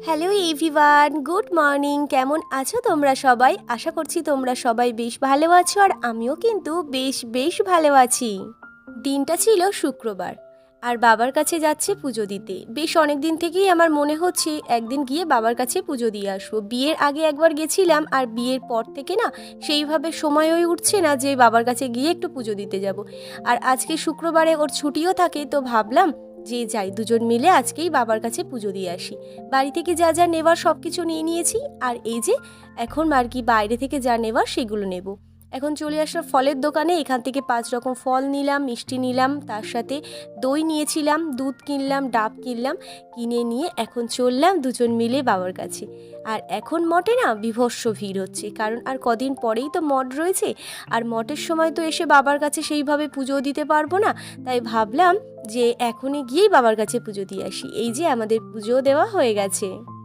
Hello everyone, good morning. কেমন আছো তোমরা সবাই? আশা করছি তোমরা সবাই বেশ ভালো আছো, আর আমিও কিন্তু বেশ ভালো আছি। দিনটা ছিল শুক্রবার, আর বাবার কাছে যাচ্ছে পুজো দিতে। বেশ অনেক দিন থেকেই আমার মনে হচ্ছে একদিন গিয়ে বাবার কাছে পুজো দিয়ে আসবো। বিয়ের আগে একবার গেছিলাম, আর বিয়ের পর থেকে না সেইভাবে সময় হয়ে উঠছে না যে বাবার কাছে গিয়ে একটু পুজো দিতে যাব। আর আজকে শুক্রবারে ওর ছুটিও থাকে, তো ভাবলাম যে যাই, দুজন মিলে আজকেই বাবার কাছে পুজো দিয়ে আসি। বাড়ি থেকে যা যা নেওয়ার সব কিছু নিয়ে নিয়েছি, আর এই যে এখন আর কি বাইরে থেকে যা নেওয়ার সেগুলো নেব। এখন চলে আসলাম ফলের দোকানে। এখান থেকে 5 রকম ফল নিলাম, মিষ্টি নিলাম, তার সাথে দই নিয়েছিলাম, দুধ কিনলাম, ডাব কিনলাম। কিনে নিয়ে এখন চললাম দুজন মিলে বাবার কাছে। আর এখন মঠে না বীভৎস ভিড় হচ্ছে, কারণ আর কদিন পরেই তো মঠ রয়েছে। আর মঠের সময় তো এসে বাবার কাছে সেইভাবে পুজো দিতে পারবো না, তাই ভাবলাম যে এখনই গিয়েই বাবার কাছে পুজো দিয়ে আসি। এই যে আমাদের পুজো দেওয়া হয়ে গেছে।